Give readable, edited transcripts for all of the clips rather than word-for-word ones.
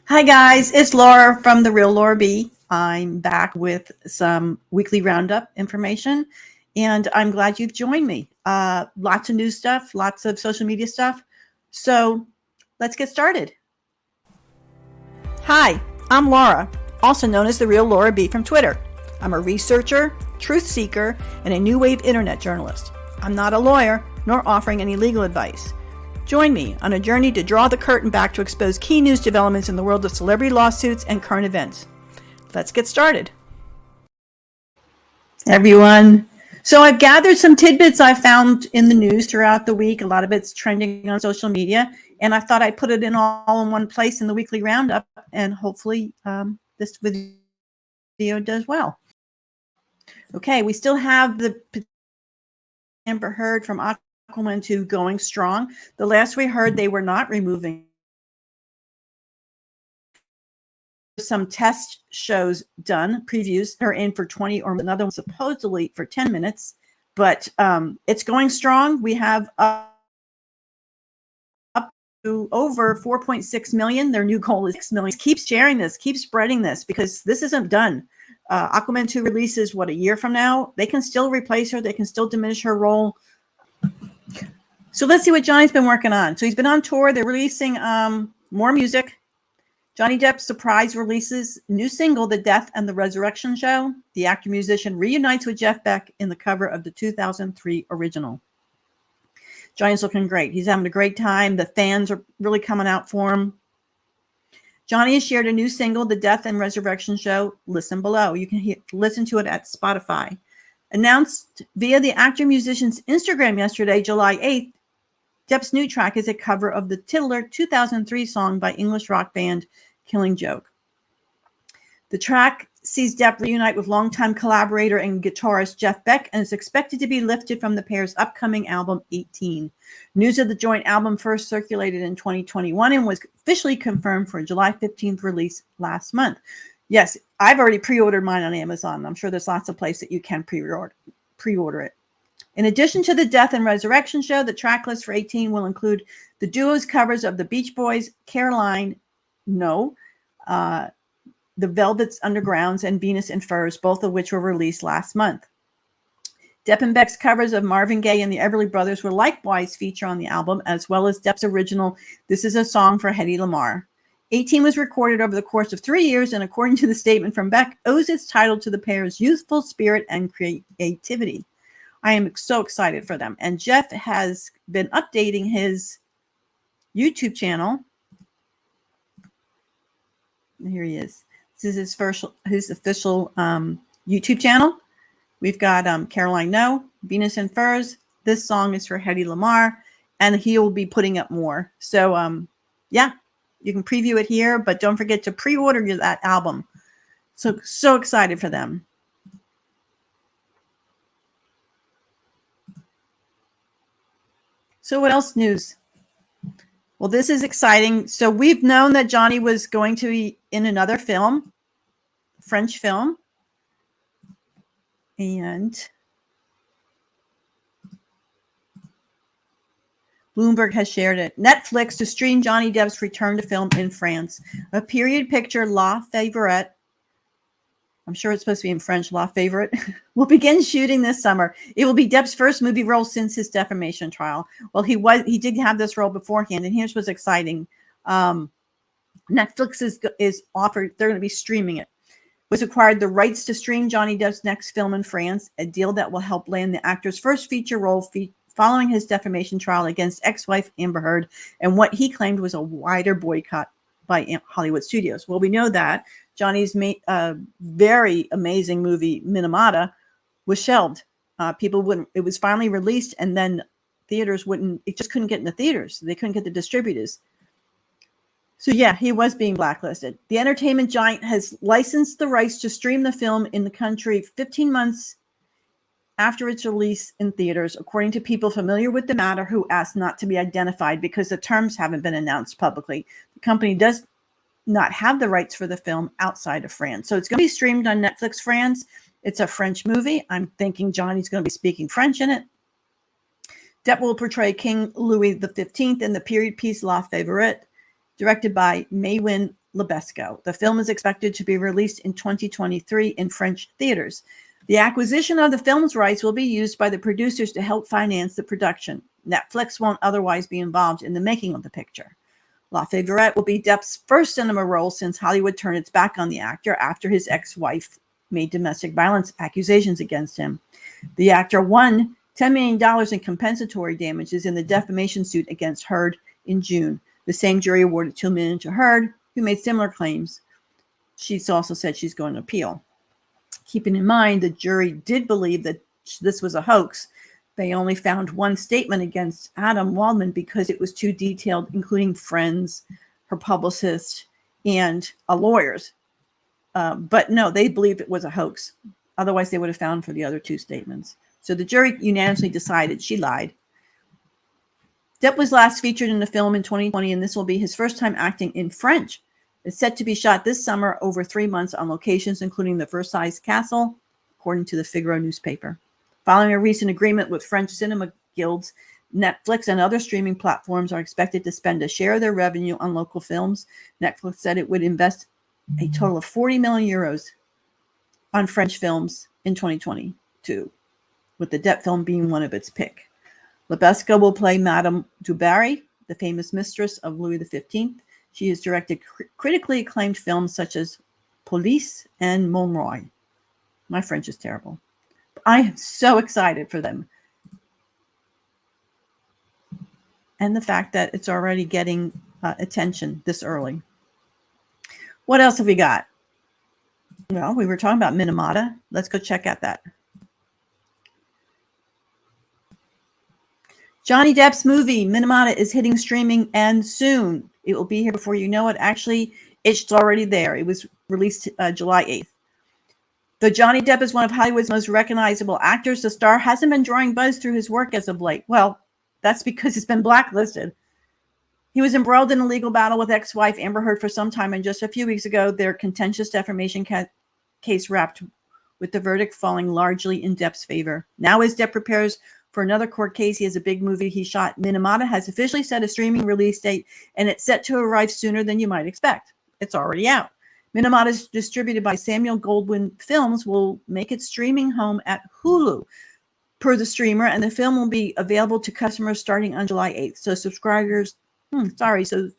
Hi guys, it's Laura from The Real Laura B. I'm back with some weekly roundup information, and I'm glad you've joined me. Lots of news stuff, lots of social media stuff. So let's get started. Hi, I'm Laura, also known as The Real Laura B from Twitter. I'm a researcher, truth seeker, and a new wave internet journalist. I'm not a lawyer, nor offering any legal advice. Join me on a journey to draw the curtain back to expose key news developments in the world of celebrity lawsuits and current events. Let's get started. Everyone. So I've gathered some tidbits I found in the news throughout the week. A lot of it's trending on social media, and I thought I'd put it all in one place in the weekly roundup, and hopefully this video does well. Okay, we still have the Amber Heard from Aquaman 2 going strong. The last we heard, they were not removing some test shows done, previews. They're in for 20 or another one supposedly for 10 minutes, but it's going strong. We have up to over 4.6 million. Their new goal is 6 million. Keep sharing this, keep spreading this, because this isn't done. Aquaman 2 releases, a year from now? They can still replace her. They can still diminish her role. So let's see what Johnny's been working on. So he's been on tour. They're releasing more music. Johnny Depp surprise releases new single, The Death and the Resurrection Show. The actor-musician reunites with Jeff Beck in the cover of the 2003 original. Johnny's looking great. He's having a great time. The fans are really coming out for him. Johnny has shared a new single, The Death and Resurrection Show. Listen below. You can listen to it at Spotify. Announced via the actor-musician's Instagram yesterday, July 8th, Depp's new track is a cover of the titular 2003 song by English rock band Killing Joke. The track sees Depp reunite with longtime collaborator and guitarist Jeff Beck and is expected to be lifted from the pair's upcoming album 18. News of the joint album first circulated in 2021 and was officially confirmed for a July 15th release last month. Yes, I've already pre-ordered mine on Amazon. I'm sure there's lots of places that you can pre-order it. In addition to the Death and Resurrection Show, the track list for 18 will include the duo's covers of the Beach Boys, Caroline, No, the Velvets Undergrounds, and Venus in Furs, both of which were released last month. Depp and Beck's covers of Marvin Gaye and the Everly Brothers will likewise feature on the album, as well as Depp's original This Is a Song for Hedy Lamarr. 18 was recorded over the course of 3 years, and according to the statement from Beck, owes its title to the pair's youthful spirit and creativity. I am so excited for them. And Jeff has been updating his YouTube channel. Here he is. This is his official YouTube channel. We've got Caroline No, Venus in Furs. This song is for Hedy Lamarr, and he will be putting up more. So, yeah, you can preview it here, but don't forget to pre-order that album. So excited for them. So what else news? Well, this is exciting. So we've known that Johnny was going to be in another film, French film. And Bloomberg has shared it. Netflix to stream Johnny Depp's return to film in France. A period picture, La Favorite. I'm sure it's supposed to be in French, La Favorite, will begin shooting this summer. It will be Depp's first movie role since his defamation trial. Well, he did have this role beforehand, and here's what's exciting. Netflix is offered, they're going to be streaming it. Was acquired the rights to stream Johnny Depp's next film in France, a deal that will help land the actor's first feature role following his defamation trial against ex-wife Amber Heard and what he claimed was a wider boycott by Hollywood studios. Well, we know that Johnny's very amazing movie, Minamata, was shelved. People wouldn't, it was finally released, and then theaters wouldn't, it just couldn't get in the theaters. They couldn't get the distributors. So yeah, he was being blacklisted. The entertainment giant has licensed the rights to stream the film in the country 15 months after its release in theaters, according to people familiar with the matter who asked not to be identified because the terms haven't been announced publicly. The company does not have the rights for the film outside of France. So it's going to be streamed on Netflix France. It's a French movie. I'm thinking Johnny's going to be speaking French in it. Depp will portray King Louis XV in the period piece La Favorite, directed by Maywin Lebesco. The film is expected to be released in 2023 in French theaters. The acquisition of the film's rights will be used by the producers to help finance the production. Netflix won't otherwise be involved in the making of the picture. La Favorite will be Depp's first cinema role since Hollywood turned its back on the actor after his ex-wife made domestic violence accusations against him. The actor won $10 million in compensatory damages in the defamation suit against Heard in June. The same jury awarded $2 million to Heard, who made similar claims. She's also said she's going to appeal. Keeping in mind, the jury did believe that this was a hoax. They only found one statement against Adam Waldman because it was too detailed, including friends, her publicist, and lawyers. But no, they believed it was a hoax. Otherwise, they would have found for the other two statements. So the jury unanimously decided she lied. Depp was last featured in the film in 2020, and this will be his first time acting in French. It's set to be shot this summer over 3 months on locations, including the Versailles Castle, according to the Figaro newspaper. Following a recent agreement with French cinema guilds, Netflix and other streaming platforms are expected to spend a share of their revenue on local films. Netflix said it would invest a total of 40 million euros on French films in 2022, with the Depp film being one of its pick. Lebesco will play Madame du Barry, the famous mistress of Louis XV. She has directed critically acclaimed films such as Police and Monroy. My French is terrible. I am so excited for them. And the fact that it's already getting attention this early. What else have we got? Well, we were talking about Minamata. Let's go check out that. Johnny Depp's movie, Minamata, is hitting streaming and soon. It will be here before you know it. Actually, it's already there. It was released July 8th. Though Johnny Depp is one of Hollywood's most recognizable actors, the star hasn't been drawing buzz through his work as of late. Well, that's because he's been blacklisted. He was embroiled in a legal battle with ex-wife Amber Heard for some time, and just a few weeks ago, their contentious defamation case wrapped, with the verdict falling largely in Depp's favor. Now, as Depp prepares for another court case, he has a big movie he shot. Minamata has officially set a streaming release date, and it's set to arrive sooner than you might expect. It's already out. Minamata is distributed by Samuel Goldwyn Films, will make its streaming home at Hulu per the streamer, and the film will be available to customers starting on July 8th. So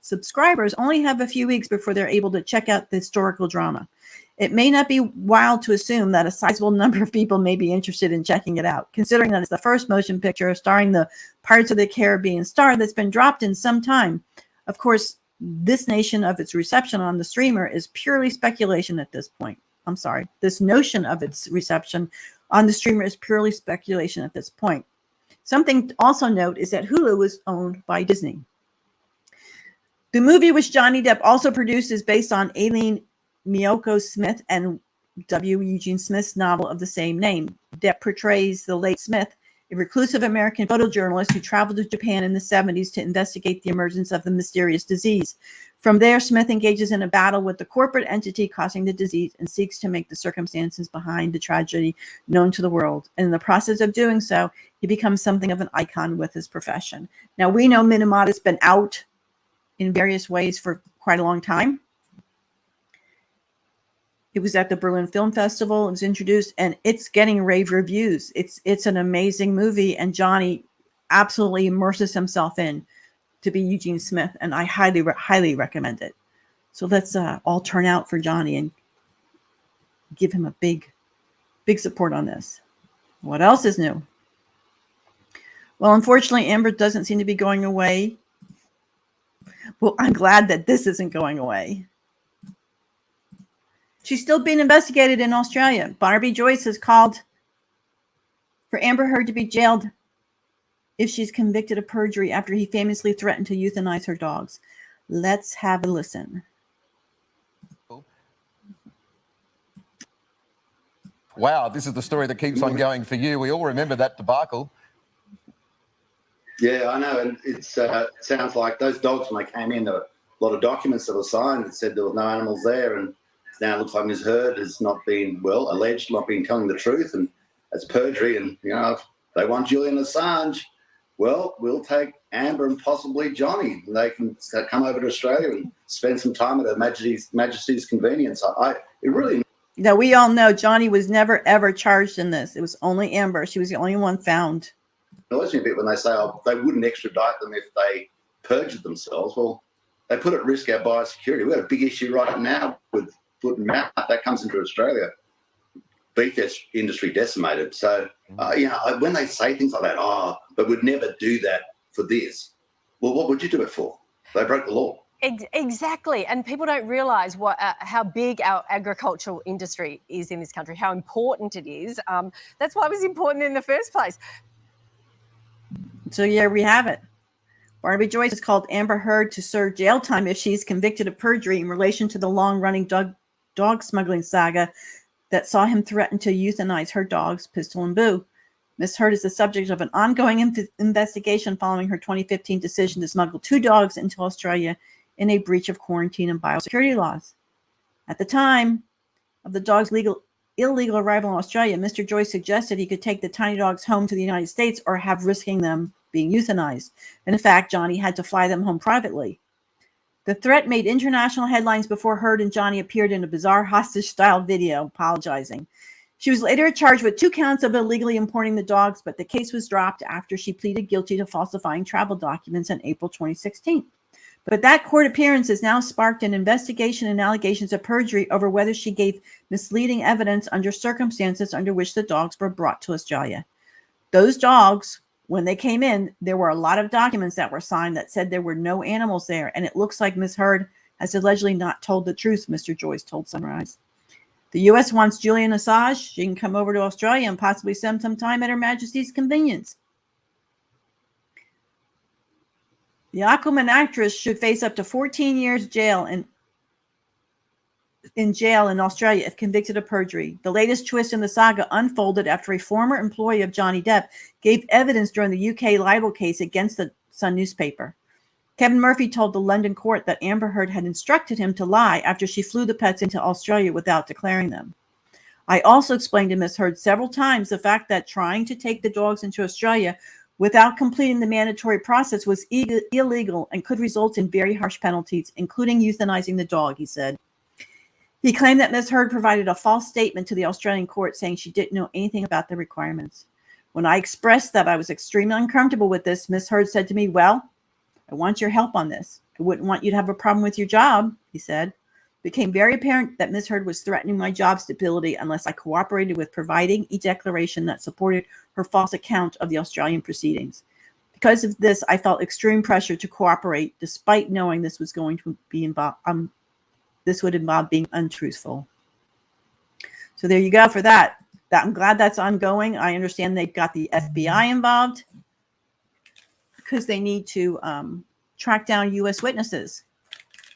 subscribers only have a few weeks before they're able to check out the historical drama. It may not be wild to assume that a sizable number of people may be interested in checking it out, considering that it's the first motion picture starring the Pirates of the Caribbean star that's been dropped in some time. Of course, this notion of its reception on the streamer is purely speculation at this point. This notion of its reception on the streamer is purely speculation at this point. Something to also note is that Hulu is owned by Disney. The movie, which Johnny Depp also produced, is based on Aileen Miyoko Smith and W. Eugene Smith's novel of the same name. Depp portrays the late Smith, a reclusive American photojournalist who traveled to Japan in the 70s to investigate the emergence of the mysterious disease. From there, Smith engages in a battle with the corporate entity causing the disease and seeks to make the circumstances behind the tragedy known to the world. And in the process of doing so, he becomes something of an icon with his profession. Now, we know Minamata's been out in various ways for quite a long time. It was at the Berlin Film Festival. It was introduced, and it's getting rave reviews. It's an amazing movie, and Johnny absolutely immerses himself in to be Eugene Smith, and I highly recommend it. So let's all turn out for Johnny and give him a big support on this. What else is new? Well, unfortunately, Amber doesn't seem to be going away. Well, I'm glad that this isn't going away. She's still being investigated in Australia. Barnaby Joyce has called for Amber Heard to be jailed if she's convicted of perjury after he famously threatened to euthanize her dogs. Let's have a listen. Wow, this is the story that keeps on going for you. We all remember that debacle. Yeah, I know, and it sounds like those dogs, when they came in, there were a lot of documents that were signed that said there was no animals there, and now it looks like Ms. Heard has not been, alleged not been telling the truth, and that's perjury. And, if they want Julian Assange, well, we'll take Amber and possibly Johnny, and they can come over to Australia and spend some time at Her Majesty's convenience. It really. Now, we all know Johnny was never, ever charged in this. It was only Amber. She was the only one found. It annoys me a bit when they say, oh, they wouldn't extradite them if they perjured themselves. Well, they put at risk our biosecurity. We've got a big issue right now with foot and mouth. That comes into Australia. Beef industry decimated. So, when they say things like that, but we'd never do that for this. Well, what would you do it for? They broke the law. Exactly. And people don't realise how big our agricultural industry is in this country, how important it is. That's why it was important in the first place. So, yeah, we have it. Barnaby Joyce has called Amber Heard to serve jail time if she's convicted of perjury in relation to the long-running dog smuggling saga that saw him threaten to euthanize her dogs, Pistol and Boo. Ms. Heard is the subject of an ongoing investigation following her 2015 decision to smuggle 2 dogs into Australia in a breach of quarantine and biosecurity laws. At the time of the dog's illegal arrival in Australia, Mr. Joyce suggested he could take the tiny dogs home to the United States or have risking them being euthanized. And in fact, Johnny had to fly them home privately. The threat made international headlines before Heard and Johnny appeared in a bizarre hostage-style video apologizing. She was later charged with 2 counts of illegally importing the dogs, but the case was dropped after she pleaded guilty to falsifying travel documents in April 2016. But that court appearance has now sparked an investigation and allegations of perjury over whether she gave misleading evidence under circumstances under which the dogs were brought to Australia. Those dogs, when they came in, there were a lot of documents that were signed that said there were no animals there, and it looks like Ms. Heard has allegedly not told the truth, Mr. Joyce told Sunrise. The U.S. wants Julian Assange. She can come over to Australia and possibly spend some time at Her Majesty's convenience. The Aquaman actress should face up to 14 years jail in jail in Australia if convicted of perjury. The latest twist in the saga unfolded after a former employee of Johnny Depp gave evidence during the UK libel case against the Sun newspaper. Kevin Murphy told the London court that Amber Heard had instructed him to lie after she flew the pets into Australia without declaring them. I also explained to Ms. Heard several times the fact that trying to take the dogs into Australia without completing the mandatory process was illegal and could result in very harsh penalties, including euthanizing the dog, he said. He claimed that Ms. Heard provided a false statement to the Australian court saying she didn't know anything about the requirements. When I expressed that I was extremely uncomfortable with this, Ms. Heard said to me, well, I want your help on this. I wouldn't want you to have a problem with your job, he said. It became very apparent that Ms. Heard was threatening my job stability unless I cooperated with providing a declaration that supported her false account of the Australian proceedings. Because of this, I felt extreme pressure to cooperate, despite knowing this was going to be involved. This would involve being untruthful. So there you go for that. I'm glad that's ongoing. I understand they've got the FBI involved because they need to track down U.S. witnesses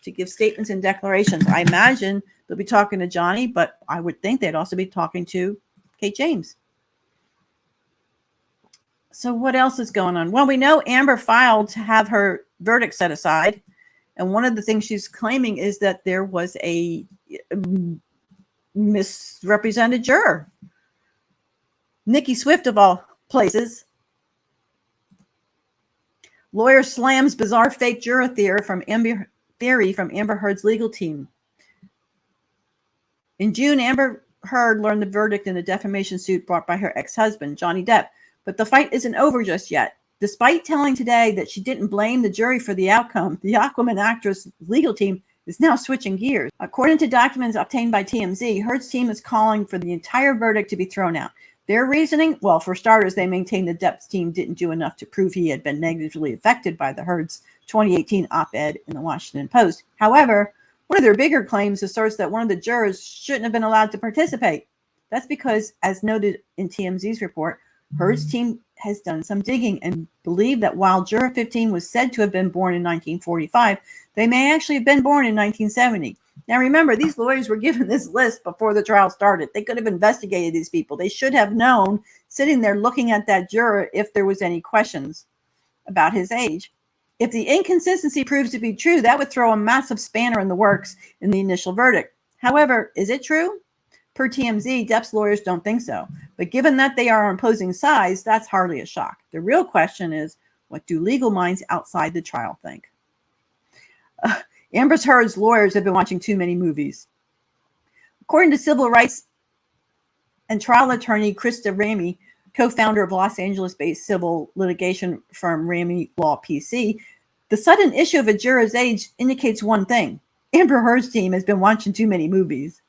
to give statements and declarations. I imagine they'll be talking to Johnny, but I would think they'd also be talking to Kate James. So what else is going on? Well, we know Amber filed to have her verdict set aside. And one of the things she's claiming is that there was a misrepresented juror. Nikki Swift, of all places. Lawyer slams bizarre fake juror theory from Amber Heard's legal team. In June, Amber Heard learned the verdict in a defamation suit brought by her ex-husband, Johnny Depp. But the fight isn't over just yet. Despite telling today that she didn't blame the jury for the outcome, the Aquaman actress legal team is now switching gears. According to documents obtained by TMZ, Heard's team is calling for the entire verdict to be thrown out. Their reasoning? Well, for starters, they maintain the Depp's team didn't do enough to prove he had been negatively affected by the Heard's 2018 op-ed in the Washington Post. However, one of their bigger claims asserts that one of the jurors shouldn't have been allowed to participate. That's because, as noted in TMZ's report, Heard's team has done some digging and believe that while Juror 15 was said to have been born in 1945, they may actually have been born in 1970. Now remember, these lawyers were given this list before the trial started. They could have investigated these people. They should have known, sitting there looking at that juror, if there was any questions about his age. If the inconsistency proves to be true, that would throw a massive spanner in the works in the initial verdict. However, is it true? Per TMZ, Depp's lawyers don't think so. But given that they are on opposing sides, that's hardly a shock. The real question is, What do legal minds outside the trial think? Amber Heard's lawyers have been watching too many movies. According to civil rights and trial attorney Krista Ramey, co-founder of Los Angeles-based civil litigation firm Ramey Law PC, the sudden issue of a juror's age indicates one thing. Amber Heard's team has been watching too many movies.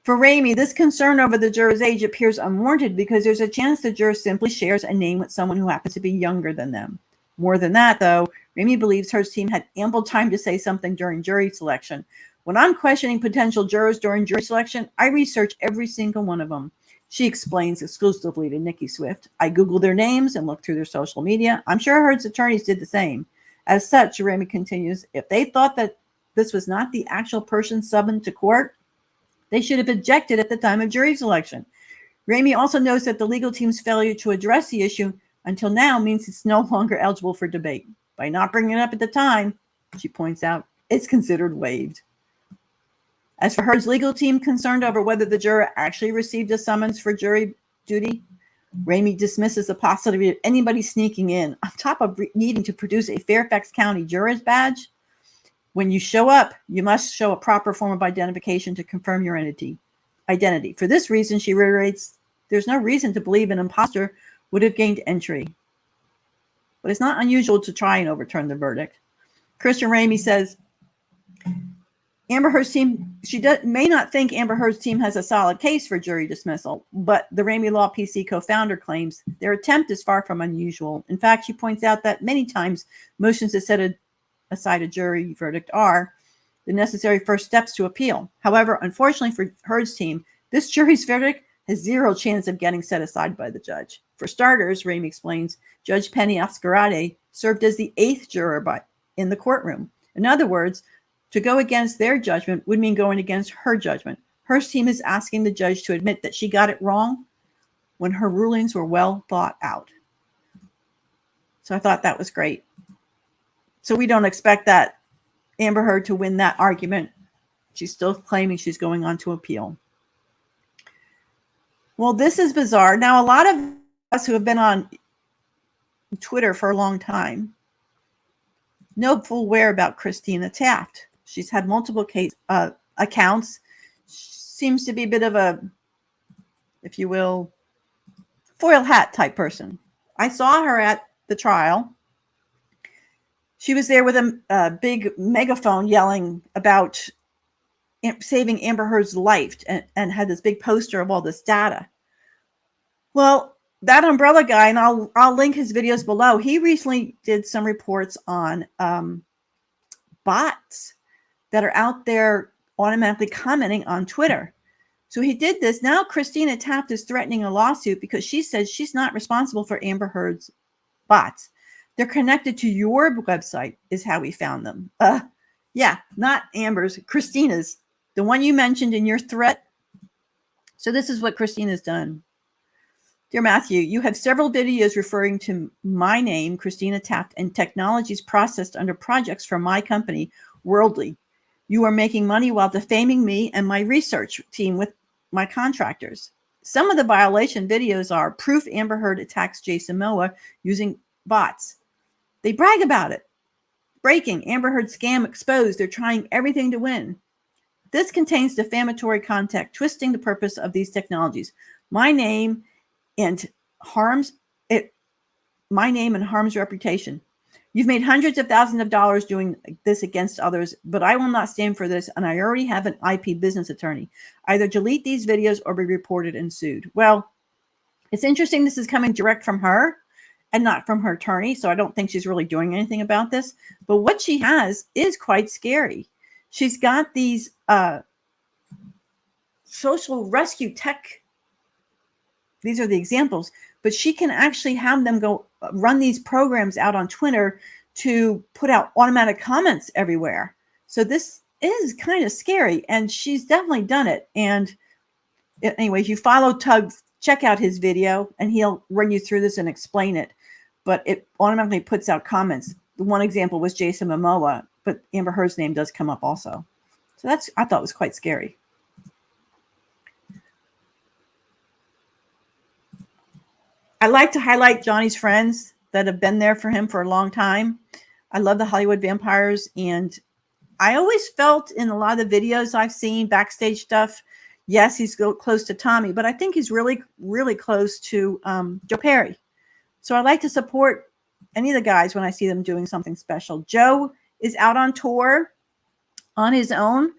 For Ramey, this concern over the juror's age appears unwarranted because there's a chance the juror simply shares a name with someone who happens to be younger than them. More than that, though, Ramey believes Heard's team had ample time to say something during jury selection. When I'm questioning potential jurors during jury selection, I research every single one of them. She explains exclusively to Nikki Swift. I Googled their names and looked through their social media. I'm sure Heard's attorneys did the same. As such, Ramey continues, if they thought that this was not the actual person summoned to court, they should have objected at the time of jury selection. Ramey also notes that the legal team's failure to address the issue until now means it's no longer eligible for debate. By not bringing it up at the time, she points out, it's considered waived. As for Heard's legal team concerned over whether the juror actually received a summons for jury duty, Ramey dismisses the possibility of anybody sneaking in on top of needing to produce a Fairfax County juror's badge. When you show up, you must show a proper form of identification to confirm your identity. For this reason, she reiterates, there's no reason to believe an imposter would have gained entry. But it's not unusual to try and overturn the verdict. Christian Ramey says, Amber Heard's team, may not think Amber Heard's team has a solid case for jury dismissal, but the Ramey Law PC co-founder claims their attempt is far from unusual. In fact, she points out that many times motions to set aside a jury verdict are the necessary first steps to appeal. However, unfortunately for Heard's team, this jury's verdict has zero chance of getting set aside by the judge. For starters, Ramey explains, Judge Penny Ascarade served as the 8th juror in the courtroom. In other words, to go against their judgment would mean going against her judgment. Heard's team is asking the judge to admit that she got it wrong when her rulings were well thought out. So I thought that was great. So we don't expect that Amber Heard to win that argument. She's still claiming she's going on to appeal. Well, this is bizarre. Now, a lot of us who have been on Twitter for a long time know full well about Christina Taft. She's had multiple accounts. Seems to be a bit of a, if you will, foil hat type person. I saw her at the trial. She was there with a big megaphone yelling about saving Amber Heard's life and had this big poster of all this data. Well, that umbrella guy, and I'll link his videos below, he recently did some reports on bots that are out there automatically commenting on Twitter. So he did this. Now Christina Taft is threatening a lawsuit because she says she's not responsible for Amber Heard's bots. They're connected to your website is how we found them. Yeah, not Amber's, Christina's, the one you mentioned in your threat. So this is what Christina's done. Dear Matthew, you have several videos referring to my name, Christina Taft, and technologies processed under projects from my company, Worldly. You are making money while defaming me and my research team with my contractors. Some of the violation videos are proof Amber Heard attacks Jason Momoa using bots. They brag about it. Breaking, Amber Heard scam exposed. They're trying everything to win. This contains defamatory content, twisting the purpose of these technologies. My name and harms reputation. You've made hundreds of thousands of dollars doing this against others, but I will not stand for this, and I already have an IP business attorney. Either delete these videos or be reported and sued. Well, it's interesting this is coming direct from her and not from her attorney, so I don't think she's really doing anything about this. But what she has is quite scary. She's got these social rescue tech. These are the examples, but she can actually have them go run these programs out on Twitter to put out automatic comments everywhere. So this is kind of scary, and she's definitely done it. And anyways, you follow Tug, check out his video, and he'll run you through this and explain it. But it automatically puts out comments. The one example was Jason Momoa, but Amber Heard's name does come up also. So that's, I thought, was quite scary. I like to highlight Johnny's friends. that have been there for him for a long time. I love the Hollywood vampires, and I always felt in a lot of the videos I've seen, backstage stuff, yes, he's close to Tommy, but I think he's really, really close to Joe Perry. So I like to support any of the guys when I see them doing something special. Joe is out on tour on his own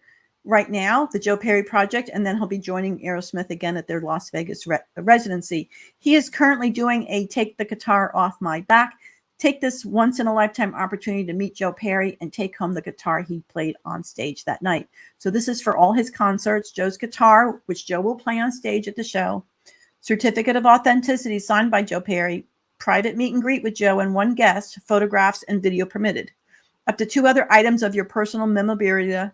right now, the Joe Perry Project, and then he'll be joining Aerosmith again at their Las Vegas residency. He is currently doing a Take the Guitar Off My Back. Take this once-in-a-lifetime opportunity to meet Joe Perry and take home the guitar he played on stage that night. So this is for all his concerts, Joe's guitar, which Joe will play on stage at the show, certificate of authenticity signed by Joe Perry, private meet and greet with Joe and one guest, photographs and video permitted. Up to 2 other items of your personal memorabilia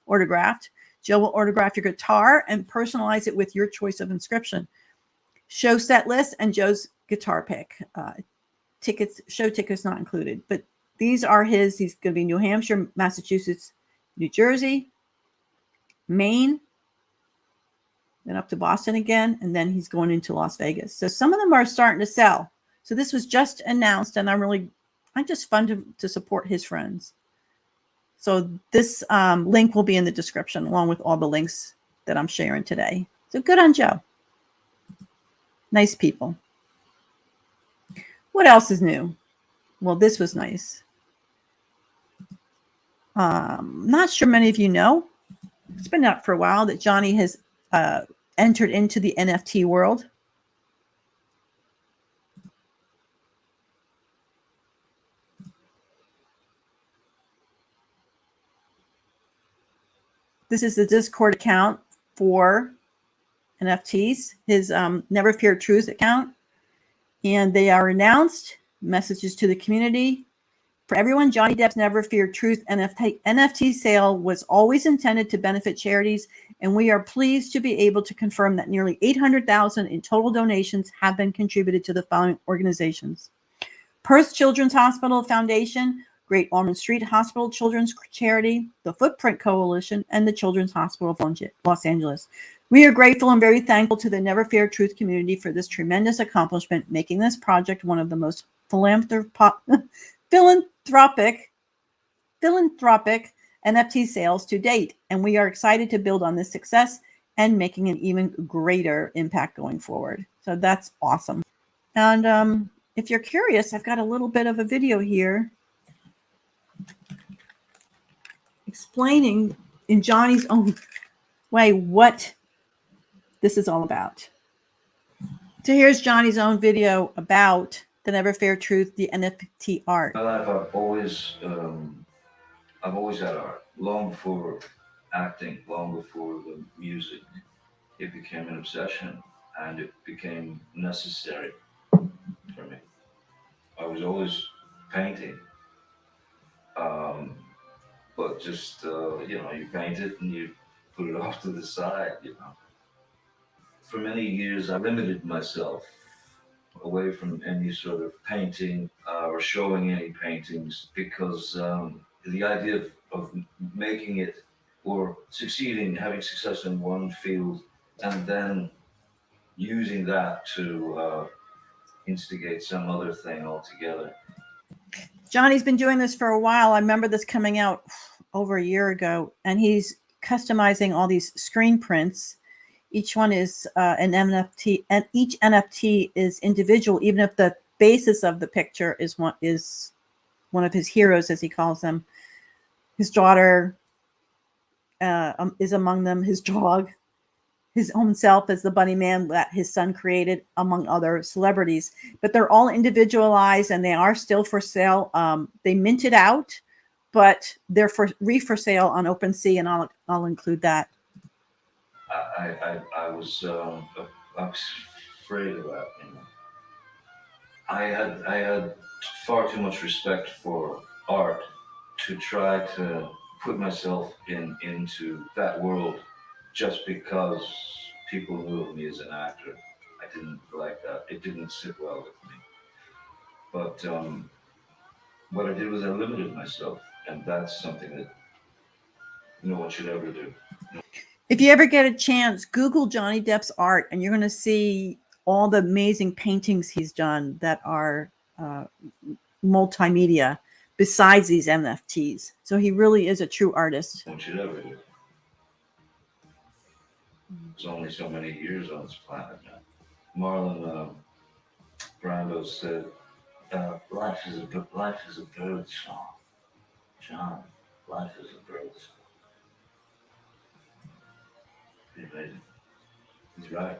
autographed. Joe will autograph your guitar and personalize it with your choice of inscription. Show set list and Joe's guitar pick. Show tickets not included, but these are his. He's going to be New Hampshire, Massachusetts, New Jersey, Maine, then up to Boston again, and then he's going into Las Vegas. So some of them are starting to sell. So this was just announced, and I'm just fun to support his friends. So this link will be in the description along with all the links that I'm sharing today. So good on Joe. Nice people. What else is new? Well, this was nice. Not sure many of you know. It's been out for a while that Johnny has entered into the NFT world. This is the Discord account for NFTs, his Never Fear Truth account. And they are announced messages to the community. For everyone, Johnny Depp's Never Fear Truth NFT sale was always intended to benefit charities, and we are pleased to be able to confirm that nearly $800,000 in total donations have been contributed to the following organizations: Perth Children's Hospital Foundation, Great Ormond Street Hospital Children's Charity, the Footprint Coalition, and the Children's Hospital of Los Angeles. We are grateful and very thankful to the Never Fear Truth community for this tremendous accomplishment, making this project one of the most philanthropic NFT sales to date. And we are excited to build on this success and making an even greater impact going forward. So that's awesome. And if you're curious, I've got a little bit of a video here explaining in Johnny's own way what this is all about. So here's Johnny's own video about the Never Fear Truth, the NFT art. In my life, I've always had art. Long before acting, long before the music, it became an obsession and it became necessary for me. I was always painting, but just you paint it and you put it off to the side, For many years, I limited myself away from any sort of painting or showing any paintings because the idea of making it or succeeding, having success in one field, and then using that to instigate some other thing altogether. Johnny's been doing this for a while. I remember this coming out over a year ago, and he's customizing all these screen prints. Each one is an NFT, and each NFT is individual, even if the basis of the picture is one of his heroes, as he calls them. His daughter is among them, his dog, his own self as the bunny man that his son created, among other celebrities. But they're all individualized, and they are still for sale. They minted out, but they're for sale on Opensea, and I'll include that. I was afraid of that. I had far too much respect for art to try to put myself into that world just because people knew of me as an actor. I didn't like that. It didn't sit well with me. But what I did was I limited myself, and that's something that no one should ever do. If you ever get a chance, Google Johnny Depp's art, and you're going to see all the amazing paintings he's done that are multimedia besides these NFTs. So he really is a true artist. One should ever do. There's only so many years on this planet now. Marlon Brando said, life is a bird song. John, life is a bird song. Pretty amazing. He's right.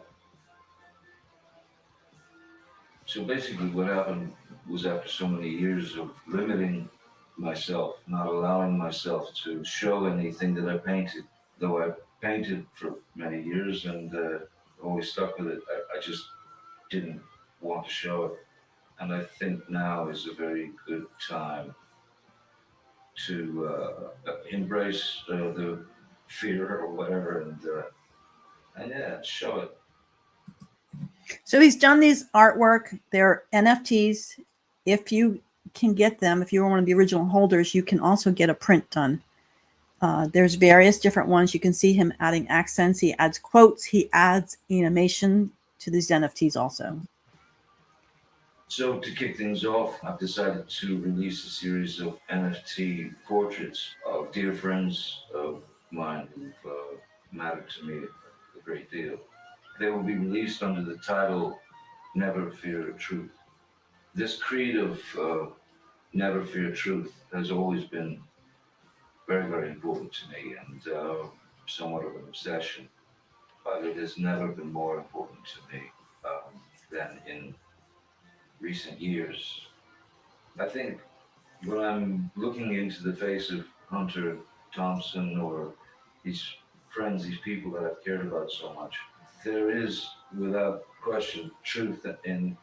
So basically what happened was, after so many years of limiting myself, not allowing myself to show anything that I painted, though I painted for many years and always stuck with it, I just didn't want to show it. And I think now is a very good time to embrace the fear or whatever and yeah, show it. So he's done these artwork. They're NFTs. If you can get them, if you're one of the original holders, you can also get a print done. There's various different ones. You can see him adding accents. He adds quotes. He adds animation to these NFTs also. So to kick things off, I've decided to release a series of NFT portraits of dear friends of mine who've mattered to me a great deal. They will be released under the title Never Fear Truth. This creed of Never Fear Truth has always been very, very important to me and somewhat of an obsession, but it has never been more important to me than in recent years. I think when I'm looking into the face of Hunter Thompson or these friends, these people that I've cared about so much, there is, without question, truth in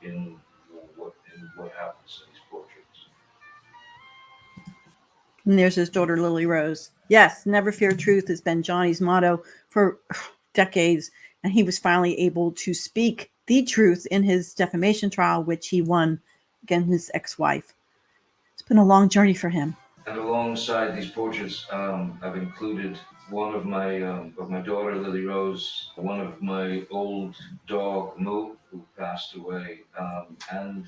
what happens in these portraits. And there's his daughter, Lily Rose. Yes, never fear truth has been Johnny's motto for decades. And he was finally able to speak the truth in his defamation trial, which he won against his ex-wife. It's been a long journey for him. And alongside these portraits, I've included one of my daughter, Lily Rose, one of my old dog, Moo, who passed away, and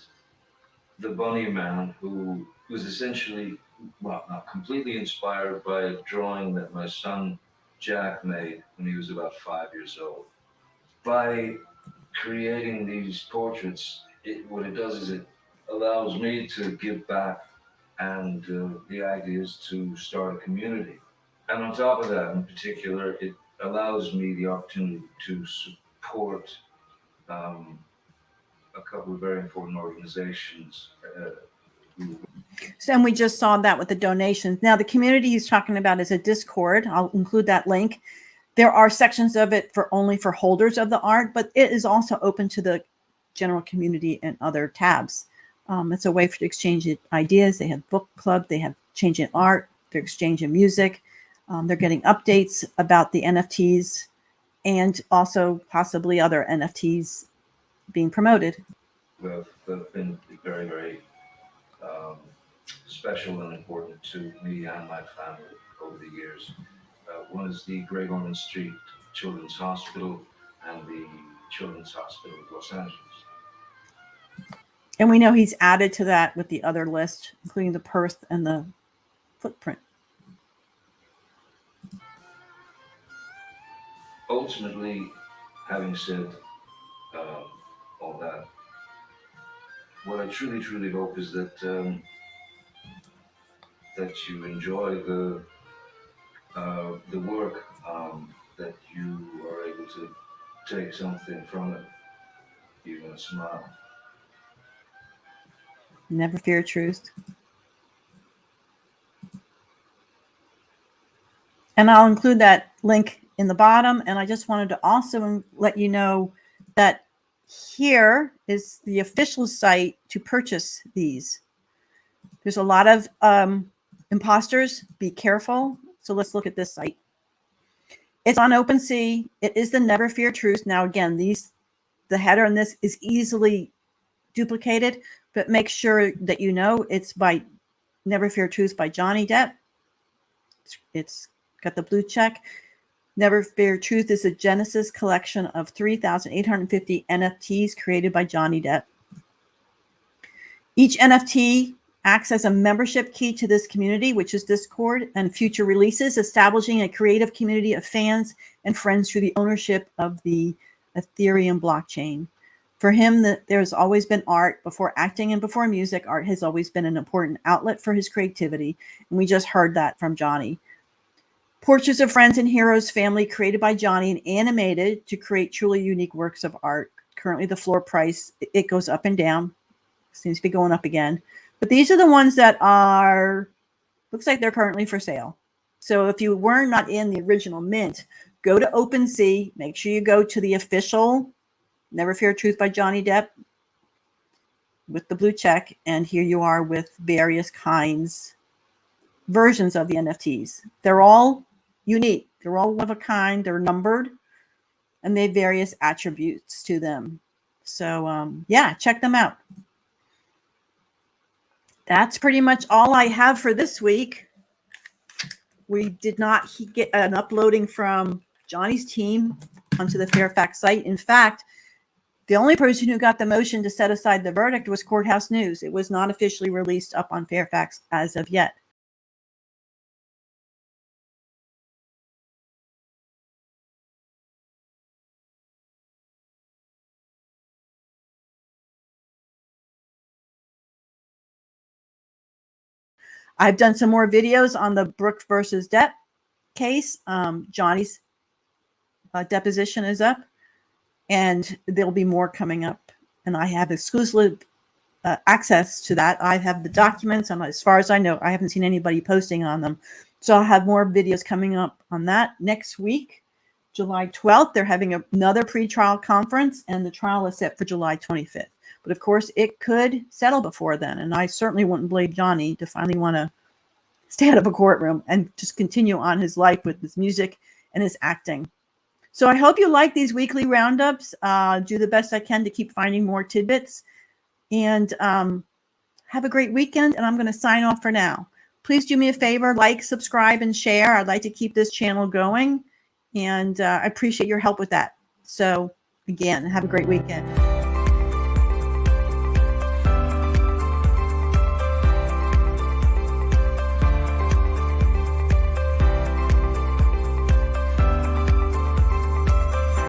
the Bunny Man, who was essentially, well, not completely inspired by a drawing that my son Jack made when he was about 5 years old. By creating these portraits, what it does is it allows me to give back, and the idea is to start a community. And on top of that, in particular, it allows me the opportunity to support a couple of very important organizations. And we just saw that with the donations. Now, the community he's talking about is a Discord. I'll include that link. There are sections of it only for holders of the art, but it is also open to the general community and other tabs. It's a way for to exchange ideas. They have book club. They have changing art. They're exchanging music. They're getting updates about the NFTs and also possibly other NFTs being promoted. Have been very, very special and important to me and my family over the years. One is the Great Ormond Street Children's Hospital and the Children's Hospital of Los Angeles. And we know he's added to that with the other list, including the Perth and the Footprint. Ultimately, having said all that, what I truly, truly hope is that that you enjoy the work, that you are able to take something from it, even a smile. Never fear truth. And I'll include that link in the bottom. And I just wanted to also let you know that here is the official site to purchase these. There's a lot of imposters. Be careful. So let's look at this site. It's on OpenSea. It is the Never Fear Truth. Now, again, the header in this is easily duplicated, but make sure that you know it's by Never Fear Truth by Johnny Depp. It's got the blue check. Never Fear Truth is a Genesis collection of 3,850 NFTs created by Johnny Depp. Each NFT acts as a membership key to this community, which is Discord, and future releases, establishing a creative community of fans and friends through the ownership of the Ethereum blockchain. For him, there's always been art. Before acting and before music, art has always been an important outlet for his creativity, and we just heard that from Johnny. Portraits of friends and heroes, family created by Johnny and animated to create truly unique works of art. Currently, the floor price, it goes up and down. Seems to be going up again. But these are the ones that are, looks like they're currently for sale. So if you were not in the original mint, go to Opensea. Make sure you go to the official Never Fear Truth by Johnny Depp with the blue check. And here you are with various versions of the NFTs. They're all unique. They're all one of a kind. They're numbered, and they have various attributes to them. So yeah, check them out. That's pretty much all I have for this week. We did not get an uploading from Johnny's team onto the Fairfax site. In fact, the only person who got the motion to set aside the verdict was Courthouse News. It was not officially released up on Fairfax as of yet. I've done some more videos on the Brooks versus Depp case. Johnny's deposition is up, and there'll be more coming up. And I have exclusive access to that. I have the documents, and as far as I know, I haven't seen anybody posting on them. So I'll have more videos coming up on that next week, July 12th. They're having another pretrial conference, and the trial is set for July 25th. But of course, it could settle before then. And I certainly wouldn't blame Johnny to finally want to stay out of a courtroom and just continue on his life with his music and his acting. So I hope you like these weekly roundups. Do the best I can to keep finding more tidbits. And have a great weekend. And I'm going to sign off for now. Please do me a favor, like, subscribe, and share. I'd like to keep this channel going. And I appreciate your help with that. So again, have a great weekend.